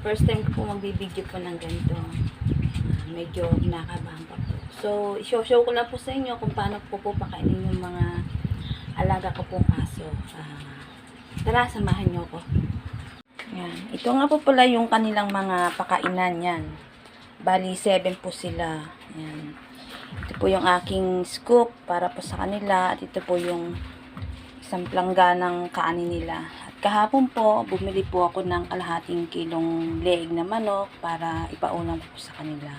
First time ko po magbibideo po ng ganito. Medyo kinakabahan pa po. So, show ko lang po sa inyo kung paano po pakainin yung mga alaga ko pong aso. Tara, samahan nyo ko. Yan. Ito nga po pala yung kanilang mga pakainan. Yan. Bali, 7 po sila. Yan. Ito po yung aking scoop para po sa kanila. At ito po yung isang plangganang kanin nila. At kahapon po, bumili po ako ng kalahating kilong leeg na manok para ipaulam po sa kanila.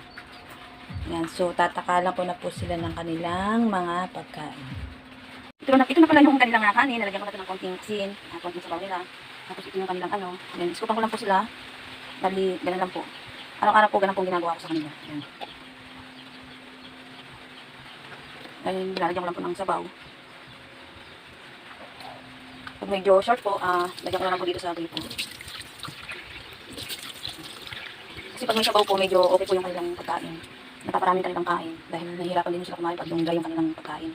Yan. So, tatakalan ko na po sila ng kanilang mga pagkain. Ito na pala yung kanilang kanin. Nalagyan ko na ito ng konting asin. Konting sabaw nila. Tapos ito yung kanilang ano. Yan. Iskupan ko lang po sila. Bali, ganun lang po. Araw-araw po, ganun po ginagawa ko sa kanila. Yan. Ayun, lalagyan ko lang po ng sabaw. Pag medyo short po, lagyan ko na lang po dito sa gripo. Kasi pag may sabaw po, medyo okay po yung kanilang pagkain. Napaparaming kanilang kain. Dahil nahihirapan din sila kumain pag yung dry yung kanilang pagkain.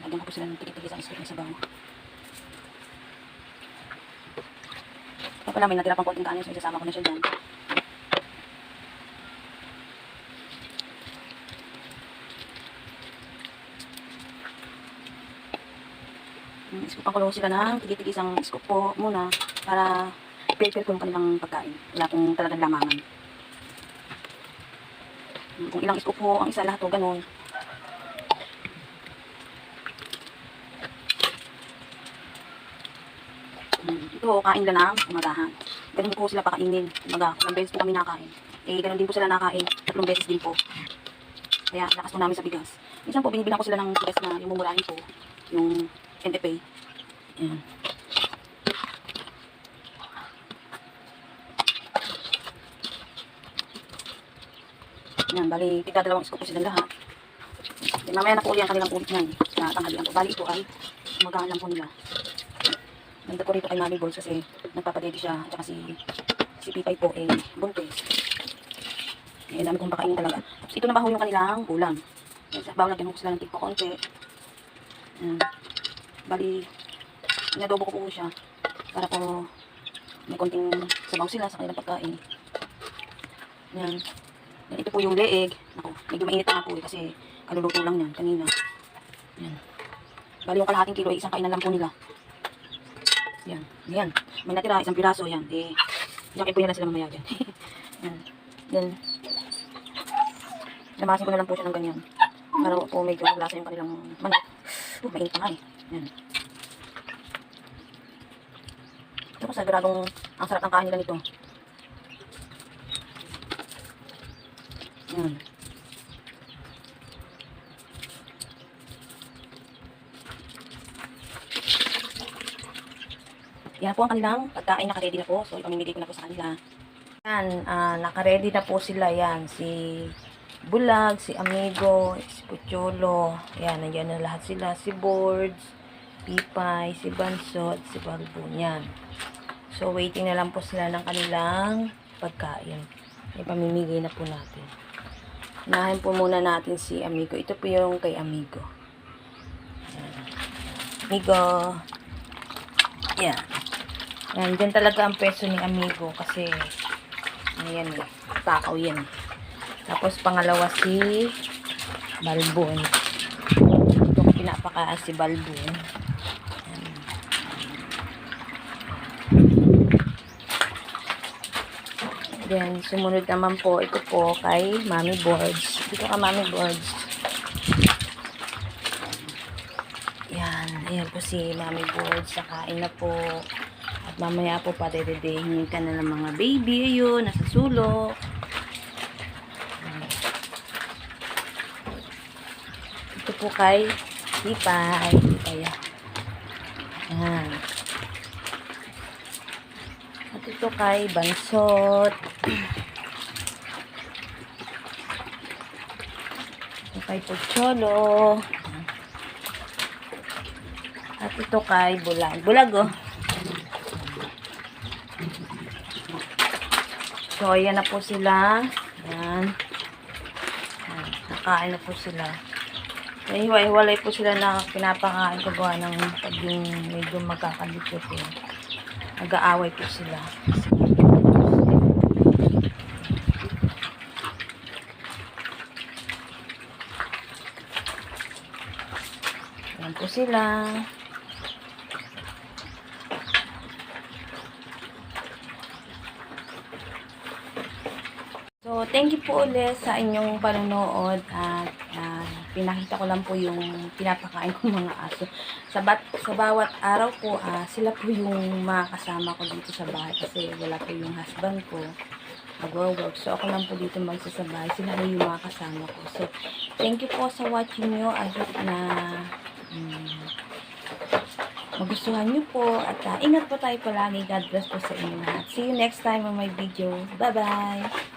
Lagyan ko po sila ng tikit-tikit sa scoop ng sabaw. Kaya pala may natira pang konting kanin, so isasama ko na siya dyan. Iskupan ko lang sila ng tigit-tigit isang scoop po muna para prepare ko yung kanilang pagkain. Wala pong talagang lamangan. Kung ilang scoop po ang isa lahat o ganun. Ito, kain lang ng umagahan. Ganun po sila pakainin. Umaga, ilang beses po kami nakain. Ganun din po sila nakain. 3 beses din po. Kaya, lakas po namin sa bigas. Minsan po, binibilang ko sila ng bigas na yung mumurahin po. Yung NFA. Ayan. Ayan, bali, tigdadalawang scoop po sila lahat. Mamaya na po ulit ang kanilang ulit na sa tanghalian po. Bali, ito ay umagahan lang po nila. Nandito ko rito kay Mami Balls kasi nagpapadede siya at saka si Pipay po buntis. Dami kong pakainin talaga. Tapos ito na ba ho yung kanilang ulam. Sa bawal lagyan ko sila ng tigpo konti. Bali, inadobo ko po siya para po may konting sabaw sila sa kanilang pagkain. Yan. Ito po yung leeg. Ako, medyo mainit na po kasi kaluluto lang yan kanina. Yan. Bali yung kalahating kilo ay isang kainan lang po nila. Yan. Yan. May natira, isang piraso. Yan. Yakin po yan na sila mamaya dyan. Yan. Yan. Lamasin ko na lang po siya ng ganyan. Para po medyo maglasa yung kanilang manok. Mainit pa nga eh. Yan. Ito po, siguradong ang sarap ng kain nila nito. Yan. Yan po ang kanilang pagkain, naka-ready na po. So, ipamimigay ko na po sa kanila. Yan, naka-ready na po sila. Yan, si Bulag, si Amigo, si Pucholo. Yan, nandiyan na lahat sila. Si Boards, Pipay, si Bansot, si Balbon. Yan. So, waiting na lang po sila ng kanilang pagkain. Ipamimigay na po natin. Unahin po muna natin si Amigo. Ito po yung kay Amigo. Yan. Amigo. Yan. Yan, dyan talaga ang peso ni Amigo kasi ayan eh, takaw yan. Tapos pangalawa si Balbon. Ito ko pinapakaan si Balbon. Then, sumunod naman po, ito po kay Mami Boards. Dito ka Mami Boards. Yan, ayan po si Mami Boards. Sakain na po. At mamaya po padededehin ka na ng mga baby. Ayun, nasa sulok. Ito po kay Pipay. Pipay. Ayan. At ito kay Bansot. Ito kay Pucholo. At ito kay Bulag. Bulag oh. So, ayan na po sila. Ayan. Nakain na po sila. Hiwa-hiwalay po sila na pinapakain ko gawa ng pag yung medyo magkakadikit eh. Nag-aaway po sila. sila. So, thank you po ulit sa inyong panonood at pinakita ko lang po yung pinapakain kong mga aso. Sa bawat araw po, sila po yung mga kasama ko dito sa bahay kasi wala po yung husband ko. Nag-work. So, ako lang po dito magsasabay. Sila po yung mga kasama ko. So, thank you po sa watching nyo. I hope na magustuhan nyo po. At ingat po tayo palagi. God bless po sa inyo lahat. See you next time on my video. Bye-bye!